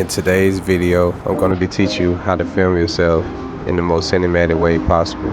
In today's video, I'm going to be teaching you how to film yourself in the most cinematic way possible.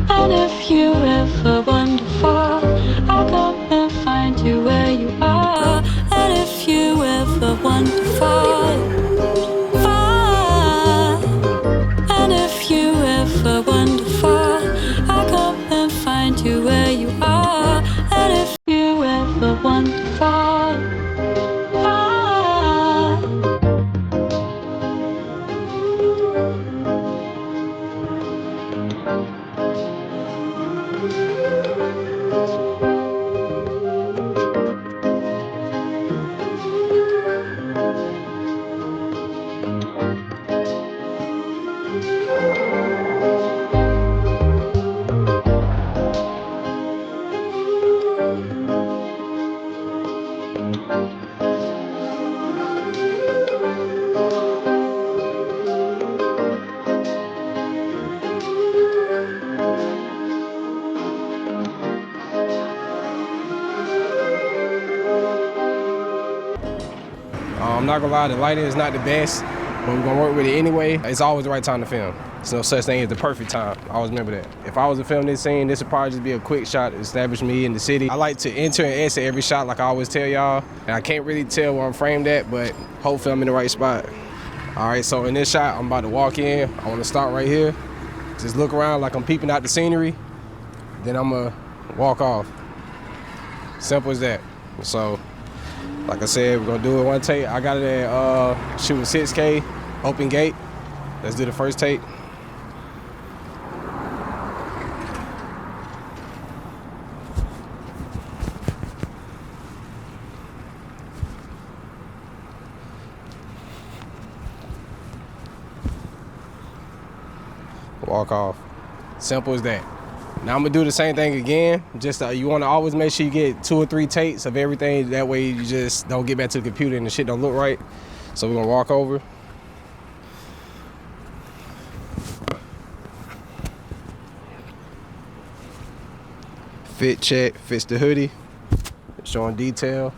And if you ever wonder far, I'll come and find you where you are. And if you ever wonder far, and if you ever wonder far, I'll come and find you where you are. And if you ever wonder far. I'm not gonna lie, the lighting is not the best, but we're gonna work with it anyway. It's always the right time to film. There's no such thing as the perfect time. I always remember that. If I was to film this scene, this would probably just be a quick shot to establish me in the city. I like to enter and exit every shot like I always tell y'all. And I can't really tell where I'm framed at, but hopefully I'm in the right spot. All right, so in this shot, I'm about to walk in. I wanna start right here. Just look around like I'm peeping out the scenery. Then I'm gonna walk off. Simple as that. So, like I said, we're gonna do it one take. I got it at shooting 6K, open gate. Let's do the first take. Walk off. Simple as that. Now I'm gonna do the same thing again. Just you wanna always make sure you get 2 or 3 takes of everything. That way you just don't get back to the computer and the shit don't look right. So we're gonna walk over. Fit check, fits the hoodie. Showing detail.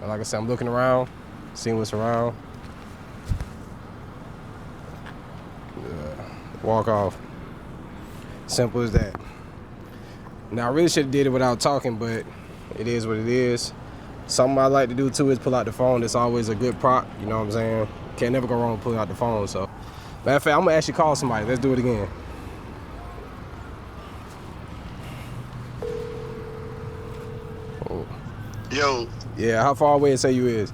And like I said, I'm looking around, seeing what's around. Walk off. Simple as that. Now I really should have did it without talking, but it is what it is. Something I like to do too is pull out the phone. It's always a good prop, you know what I'm saying? Can't never go wrong with pulling out the phone. So matter of fact, I'm gonna actually call somebody. Let's do it again. Oh. Yo. Yeah, how far away it say you is?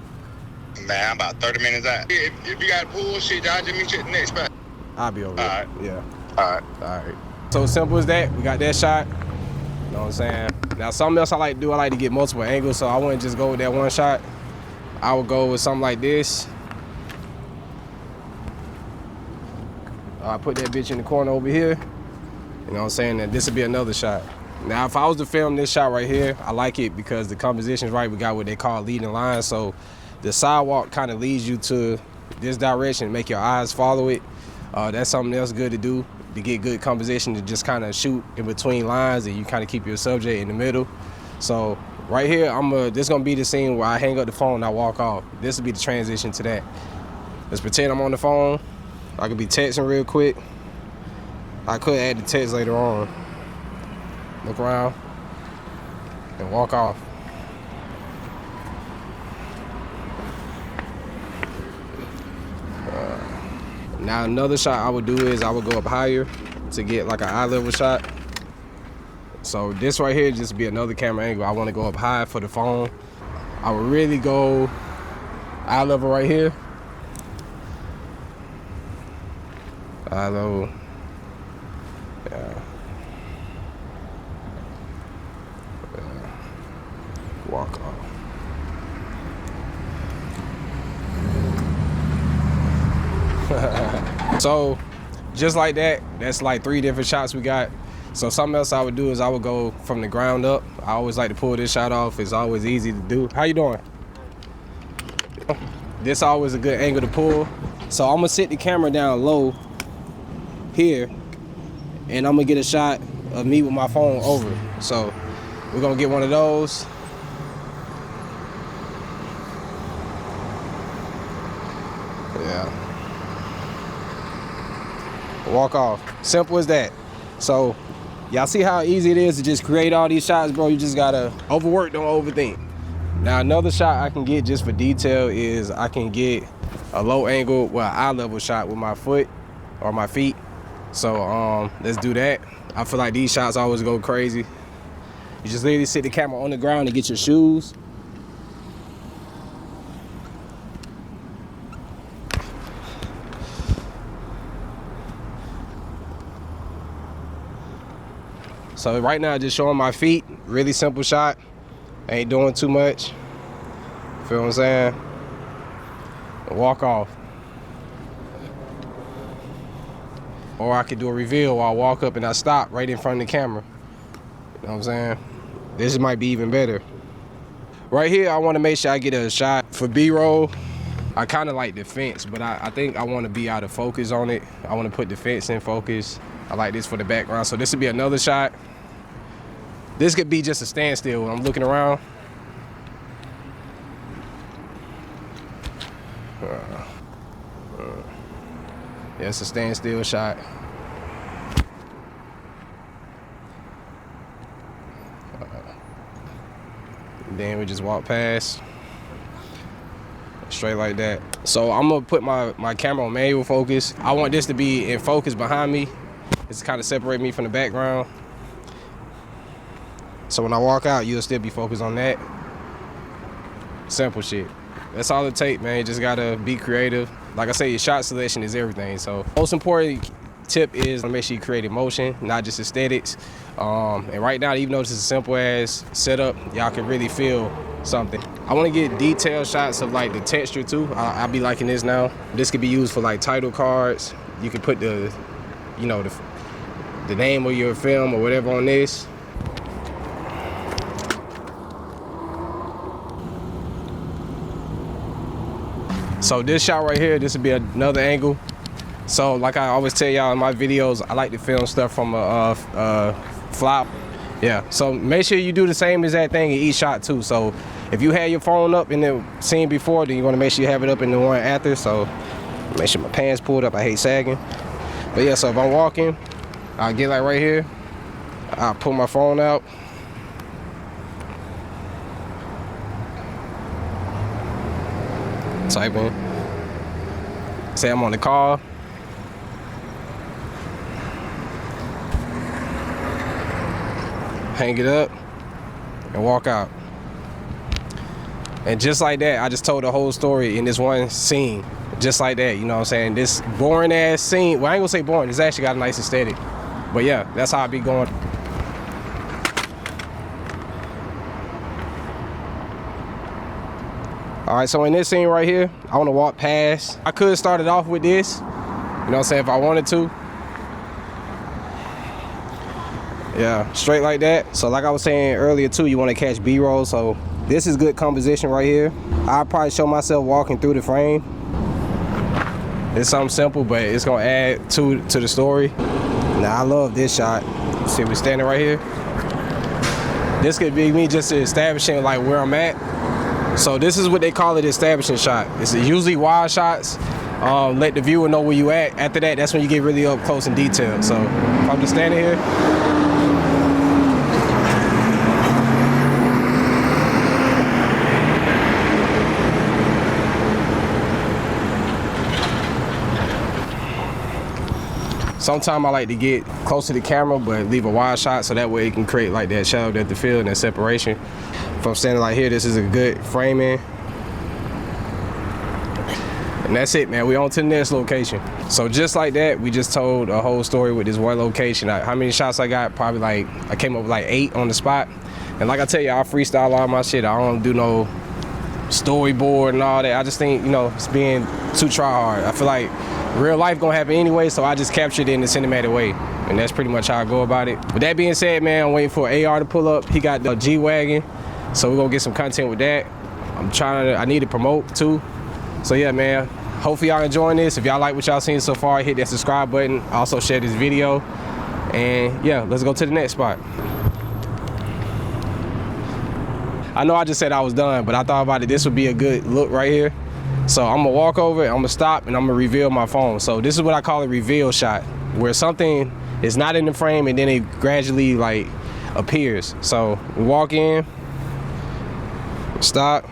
Man, I'm about 30 minutes out. If you got bullshit, I'll just meet you at the next spot. I'll be over there. All right. Yeah. All right. So simple as that. We got that shot. You know what I'm saying? Now something else I like to do, I like to get multiple angles, so I wouldn't just go with that one shot. I would go with something like this. I put that bitch in the corner over here. You know what I'm saying? And this would be another shot. Now if I was to film this shot right here, I like it because the composition's right. We got what they call leading lines. So the sidewalk kind of leads you to this direction, make your eyes follow it. That's something else good to do, to get good composition, to just kind of shoot in between lines and you kind of keep your subject in the middle. So right here, this gonna be the scene where I hang up the phone and I walk off. This will be the transition to that. Let's pretend I'm on the phone. I could be texting real quick. I could add the text later on. Look around and walk off. Now another shot I would do is I would go up higher to get like an eye level shot. So this right here just be another camera angle. I want to go up high for the phone. I would really go eye level right here. Eye level. Yeah. Walk off. So just like that, that's like 3 different shots we got. So something else I would do is I would go from the ground up. I always like to pull this shot off. It's always easy to do. How you doing? This always a good angle to pull. So I'm gonna sit the camera down low here, and I'm gonna get a shot of me with my phone over. So we're gonna get one of those. Yeah. Walk off. Simple as that. So y'all see how easy it is to just create all these shots, bro? You just gotta overwork, don't overthink. Now another shot I can get just for detail is I can get a low angle, well, eye level shot with my foot or my feet. So let's do that. I feel like these shots always go crazy. You just literally sit the camera on the ground and get your shoes. So right now, just showing my feet, really simple shot. Ain't doing too much. Feel what I'm saying? Walk off. Or I could do a reveal while I walk up and I stop right in front of the camera. You know what I'm saying? This might be even better. Right here, I want to make sure I get a shot for B-roll. I kind of like the fence, but I think I want to be out of focus on it. I want to put the fence in focus. I like this for the background. So this would be another shot. This could be just a standstill when I'm looking around. Yeah, it's a standstill shot. Then we just walk past. Straight like that. So I'm gonna put my camera on manual focus. I want this to be in focus behind me. It's kind of separate me from the background. So when I walk out, you'll still be focused on that. Simple shit. That's all it takes, man. You just gotta be creative. Like I say, your shot selection is everything. So most important tip is to make sure you create emotion, not just aesthetics. And right now, even though this is a simple ass setup, y'all can really feel something. I want to get detailed shots of like the texture too. I'll be liking this now. This could be used for like title cards. You can put the, you know, the name of your film or whatever on this. So this shot right here, this would be another angle. So like I always tell y'all in my videos, I like to film stuff from a flop. Yeah, so make sure you do the same exact thing in each shot too. So if you had your phone up in the scene before, then you want to make sure you have it up in the one after. So make sure my pants pulled up, I hate sagging. But yeah, so if I'm walking, I'll get like right here, I'll pull my phone out. Type in, say I'm on the car. Hang it up and walk out. And just like that, I just told the whole story in this one scene. Just like that, you know what I'm saying? This boring ass scene, well, I ain't gonna say boring, it's actually got a nice aesthetic. But yeah, that's how I be going. All right, so in this scene right here, I wanna walk past. I could start it off with this, you know what I'm saying, if I wanted to. Yeah, straight like that. So like I was saying earlier too, you wanna catch B-roll, so this is good composition right here. I'll probably show myself walking through the frame. It's something simple, but it's gonna add to the story. Now I love this shot. See, we're standing right here. This could be me just establishing like where I'm at. So this is what they call it, establishing shot. It's usually wide shots. Let the viewer know where you at. After that, that's when you get really up close and detailed. So if I'm just standing here. Sometimes I like to get close to the camera, but leave a wide shot so that way it can create like that shadow depth of field and that separation. If I'm standing like here, this is a good framing. And that's it, man. We on to the next location. So just like that, we just told a whole story with this one location. How many shots I got? Probably like, I came up with like 8 on the spot. And like I tell you, I freestyle all my shit. I don't do no storyboard and all that. I just think, you know, it's being too try hard. I feel like real life gonna happen anyway, so I just captured it in the cinematic way. and that's pretty much how I go about it. With that being said, man, I'm waiting for AR to pull up. He got the G-Wagon, so we're gonna get some content with that. I need to promote too. So yeah, man, hopefully y'all enjoying this. If y'all like what y'all seen so far, hit that subscribe button. Also share this video. And yeah, let's go to the next spot. I know I just said I was done, but I thought about it, this would be a good look right here. So I'm gonna walk over, I'm gonna stop, and I'm gonna reveal my phone. So this is what I call a reveal shot, where something is not in the frame and then it gradually like appears. So we walk in, stop.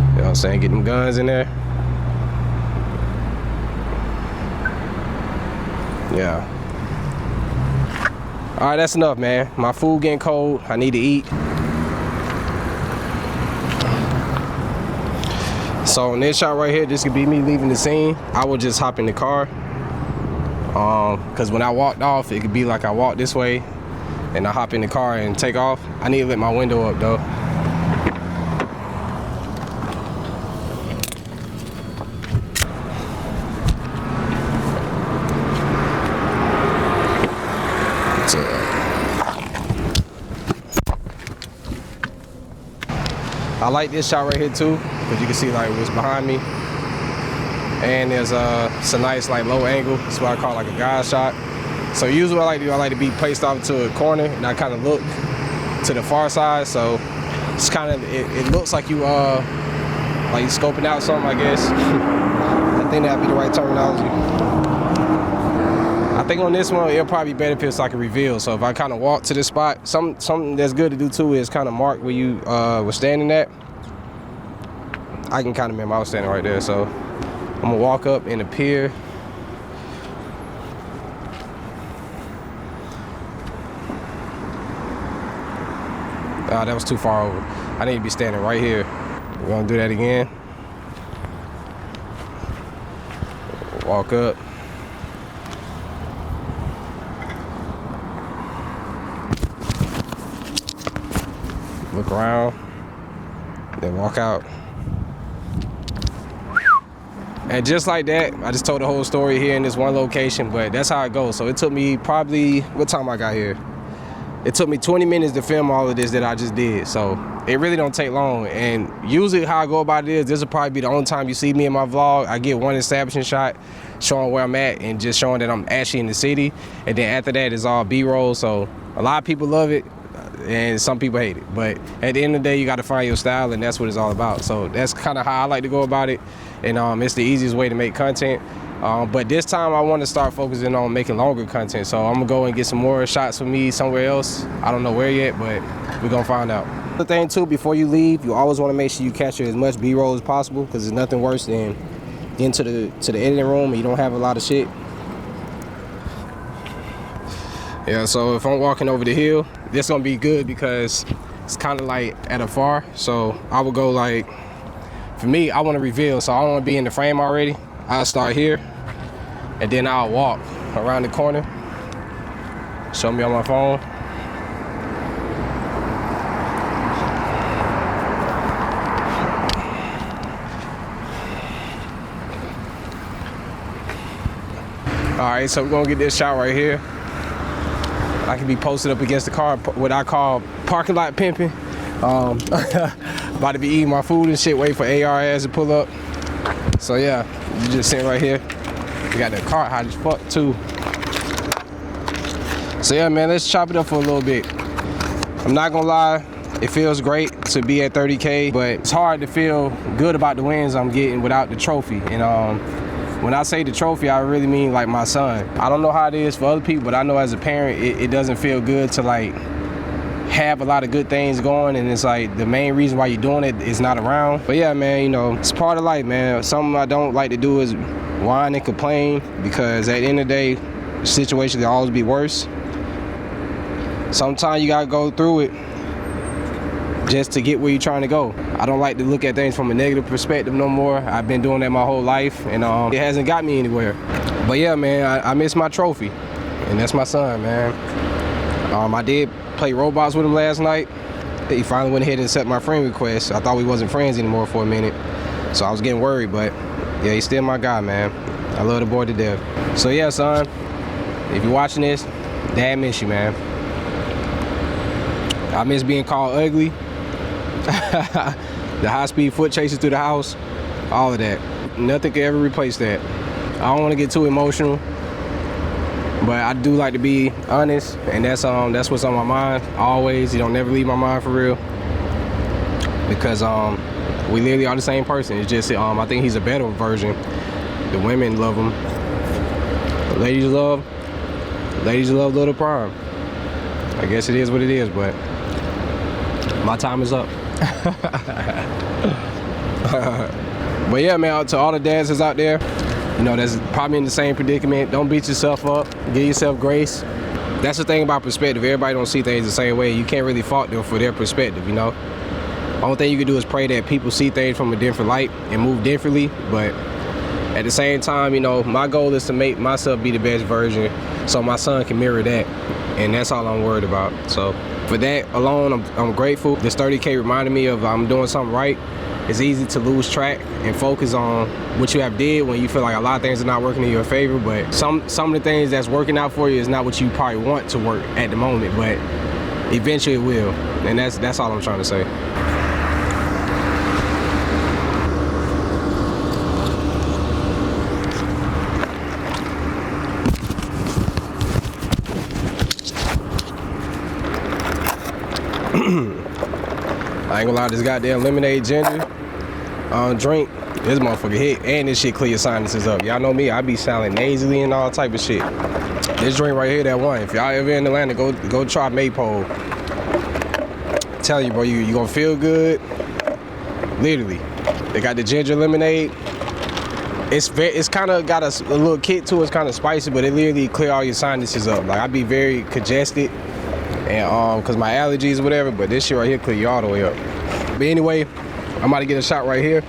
You know what I'm saying? Get them guns in there. Yeah. All right, that's enough, man. My food getting cold. I need to eat. So in this shot right here, this could be me leaving the scene. I would just hop in the car. Cause when I walked off, it could be like I walked this way and I hop in the car and take off. I need to let my window up though. I like this shot right here too, because you can see like what's behind me. And there's it's a nice like low angle. That's what I call like a guide shot. So usually what I like to do, I like to be placed off to a corner and I kind of look to the far side. So it's kind of, it looks like you like scoping out something, I guess. I think that'd be the right terminology. I think on this one, it'll probably be better if it's like a reveal. So if I kind of walk to this spot, something that's good to do too is kind of mark where you were standing at. I can kind of remember I was standing right there. So I'm gonna walk up and appear. That was too far over. I need to be standing right here. We're gonna do that again. Walk up. Look around, then walk out. And just like that, I just told the whole story here in this one location, but that's how it goes. So it took me probably, what time I got here? It took me 20 minutes to film all of this that I just did. So it really don't take long. And usually how I go about it is, this will probably be the only time you see me in my vlog. I get one establishing shot showing where I'm at and just showing that I'm actually in the city. And then after that, it's all B-roll. So a lot of people love it and some people hate it. But at the end of the day, you got to find your style, and that's what it's all about. So that's kind of how I like to go about it. And it's the easiest way to make content. But this time I want to start focusing on making longer content. So I'm gonna go and get some more shots for me somewhere else. I don't know where yet, but we're gonna find out. The thing too, before you leave, you always want to make sure you capture as much B-roll as possible, because there's nothing worse than getting to the editing room and you don't have a lot of shit. Yeah, so if I'm walking over the hill, this gonna be good because it's kind of like at a far. So I would go like, for me, I want to reveal, so I don't want to be in the frame already. I'll start here, and then I'll walk around the corner. Show me on my phone. All right, so we're gonna get this shot right here. I can be posted up against the car, what I call parking lot pimping. About to be eating my food and shit, wait for AR ass to pull up. So yeah, you just sitting right here. We got that car hot as fuck too. So yeah, man, let's chop it up for a little bit. I'm not gonna lie, it feels great to be at 30K, but it's hard to feel good about the wins I'm getting without the trophy. And when I say the trophy, I really mean like my son. I don't know how it is for other people, but I know as a parent, it doesn't feel good to like have a lot of good things going, and it's like the main reason why you're doing it is not around. But yeah, man, you know, it's part of life, man. Something I don't like to do is whine and complain, because at the end of the day, the situation can always be worse. Sometimes you gotta go through it just to get where you're trying to go. I don't like to look at things from a negative perspective no more. I've been doing that my whole life, and it hasn't got me anywhere. But yeah, man, I miss my trophy, and that's my son, man. I did play robots with him last night. He finally went ahead and accepted my friend request. I thought we wasn't friends anymore for a minute, so I was getting worried, but yeah, he's still my guy, man. I love the boy to death. So yeah, son, if you're watching this, Dad miss you, man. I miss being called ugly. The high-speed foot chases through the house, all of that. Nothing could ever replace that. I don't want to get too emotional, but I do like to be honest, and that's what's on my mind always. You don't never leave my mind for real, because we literally are the same person. It's just I think he's a better version. The women love him. The ladies love Little Prime. I guess it is what it is, but my time is up. But yeah, man, to all the dads that's out there, you know, that's probably in the same predicament, don't beat yourself up. Give yourself grace. That's the thing about perspective. Everybody don't see things the same way. You can't really fault them for their perspective, you know. Only thing you can do is pray that people see things from a different light and move differently. But at the same time, you know, my goal is to make myself be the best version so my son can mirror that. And that's all I'm worried about. So for that alone, I'm grateful. This 30K reminded me of I'm doing something right. It's easy to lose track and focus on what you have did when you feel like a lot of things are not working in your favor, but some of the things that's working out for you is not what you probably want to work at the moment, but eventually it will. And that's all I'm trying to say. I ain't gonna lie, this goddamn lemonade ginger drink, this motherfucker hit, and this shit clear your sinuses up. Y'all know me, I be sounding nasally and all type of shit. This drink right here, that one. If y'all ever in Atlanta, go try Maypole. Tell you, bro, you gonna feel good. Literally, they got the ginger lemonade. It's kind of got a little kick to it. It's kind of spicy, but it literally clear all your sinuses up. Like I be very congested, and cause my allergies or whatever. But this shit right here clear you all the way up. But anyway, I'm about to get a shot right here.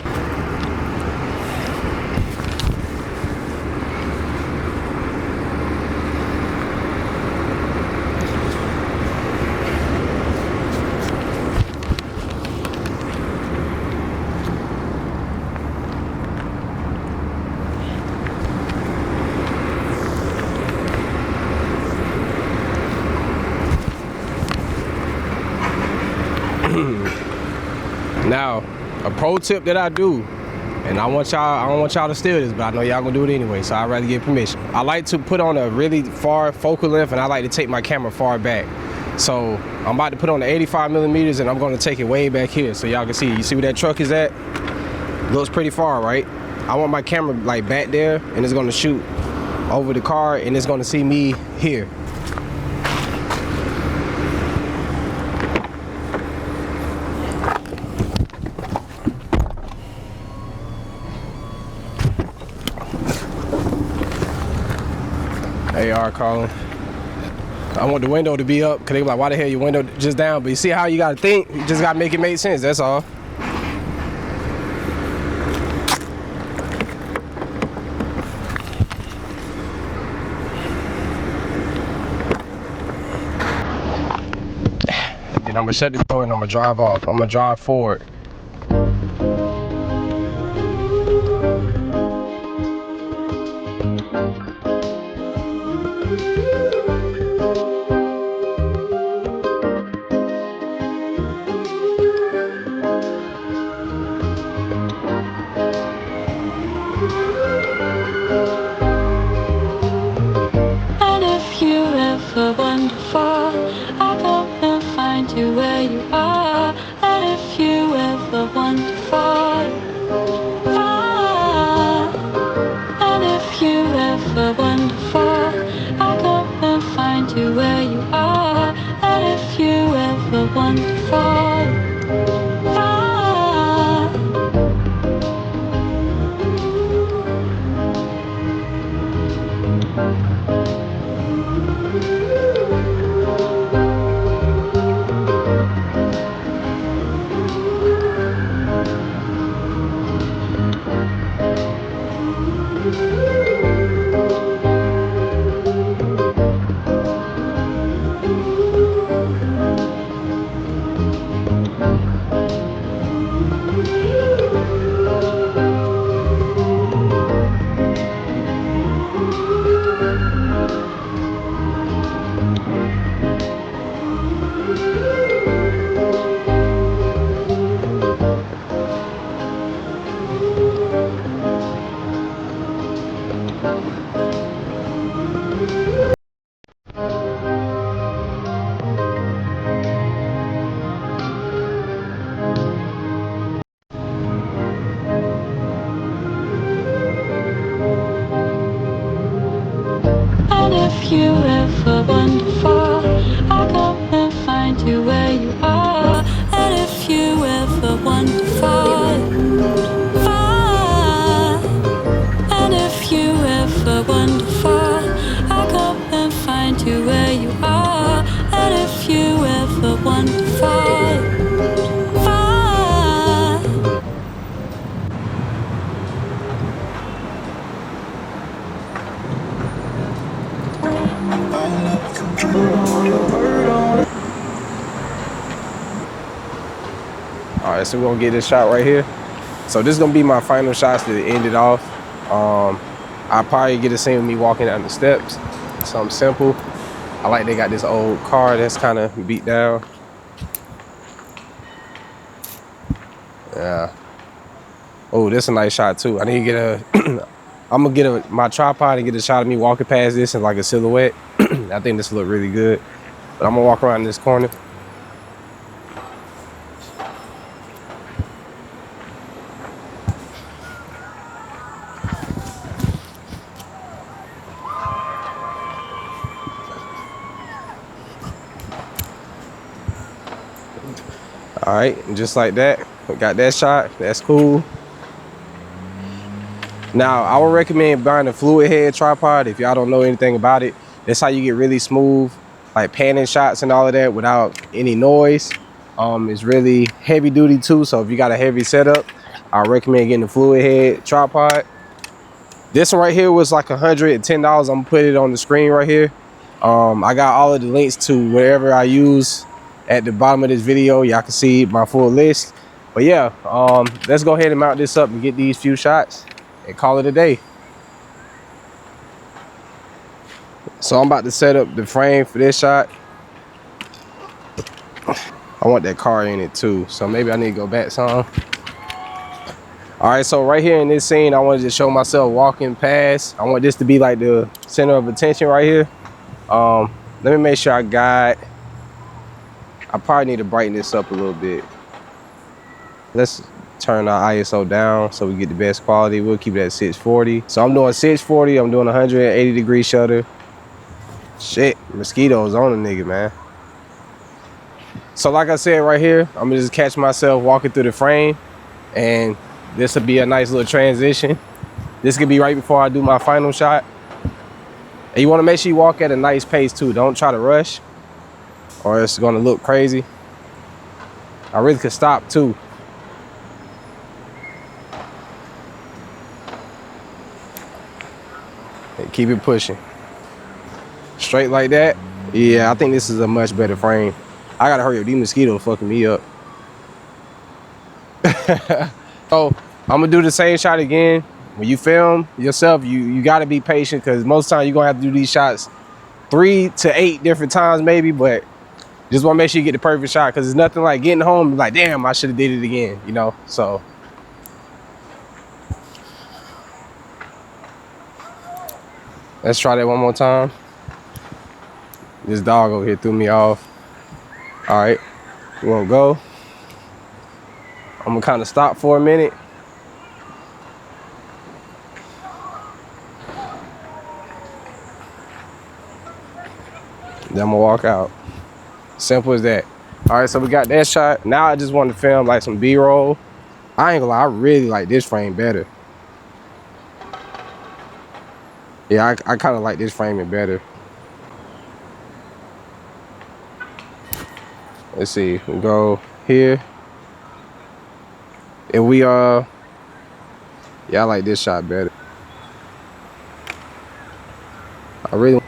Now, a pro tip that I do, and I don't want y'all to steal this, but I know y'all gonna do it anyway, so I'd rather get permission. I like to put on a really far focal length, and I like to take my camera far back. So I'm about to put on the 85 millimeters, and I'm gonna take it way back here so y'all can see. You see where that truck is at? Looks pretty far, right? I want my camera like back there, and it's gonna shoot over the car, and it's gonna see me here. AR calling. I want the window to be up, because they be like, why the hell your window just down? But you see how you gotta think? You just gotta make it make sense, that's all. Then I'm gonna shut the door and I'm gonna drive off. I'm gonna drive forward. And if you ever wonder far, I'll come and find you where you are. And if you ever wonder far, far. And if you ever wonder far, I'll come and find you where you are. And if you ever wonder far, far. if you ever wander far, I'll come and find you where you are. And if you ever wander far, far, and if you ever wander far, I'll come and find you where you are. And if you ever wander far, far. All right, so we're gonna get this shot right here. So this is gonna be my final shots to end it off. I'll probably get a scene with me walking down the steps. Something simple. I like they got this old car that's kind of beat down. Yeah. Oh, this is a nice shot too. I need to get a, I'm gonna get my tripod and get a shot of me walking past this in like a silhouette. I think this will look really good. But I'm gonna walk around this corner. All right, and just like that, we got that shot. That's cool. Now, I would recommend buying a fluid head tripod if y'all don't know anything about it. That's how you get really smooth, like panning shots and all of that without any noise. It's really heavy duty too, so if you got a heavy setup, I recommend getting a fluid head tripod. This one right here was like $110. I'm gonna put it on the screen right here. I got all of the links to wherever I use at the bottom of this video. Y'all can see my full list. But yeah, let's go ahead and mount this up and get these few shots and call it a day. So I'm about to set up the frame for this shot. I want that car in it too, so maybe I need to go back some. All right, so right here in this scene, I wanted to show myself walking past. I want this to be like the center of attention right here. Let me make sure I probably need to brighten this up a little bit. Let's turn our ISO down so we get the best quality. We'll keep it at 640. So I'm doing 640, I'm doing 180-degree shutter. Shit, mosquitoes on a nigga, man. So like I said right here, I'm gonna just catch myself walking through the frame, and this will be a nice little transition. This could be right before I do my final shot. And you wanna make sure you walk at a nice pace too. Don't try to rush or it's gonna look crazy. I really could stop too. And keep it pushing. Straight like that. Yeah, I think this is a much better frame. I gotta hurry up, these mosquitoes fucking me up. So I'm gonna do the same shot again. When you film yourself, you gotta be patient, because most times you're gonna have to do these shots 3 to 8 different times maybe, but just wanna make sure you get the perfect shot, because it's nothing like getting home and like, damn, I should have did it again, you know? So let's try that one more time. This dog over here threw me off. All right, we're gonna go. I'm gonna kind of stop for a minute. Then I'm gonna walk out. Simple as that. All right, so we got that shot. Now I just want to film like some B-roll. I ain't gonna lie, I really like this frame better. Yeah, I kind of like this framing better. Let's see, we'll go here. And we yeah, I like this shot better. I really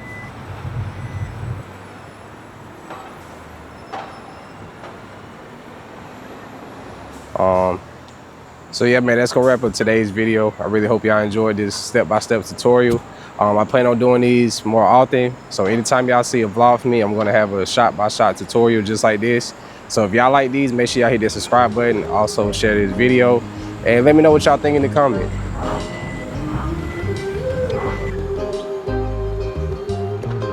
so yeah, man, that's gonna wrap up today's video. I really hope y'all enjoyed this step-by-step tutorial. I plan on doing these more often, so anytime y'all see a vlog from me, I'm gonna have a shot-by-shot tutorial just like this. So if y'all like these, make sure y'all hit that subscribe button, also share this video, and let me know what y'all think in the comments.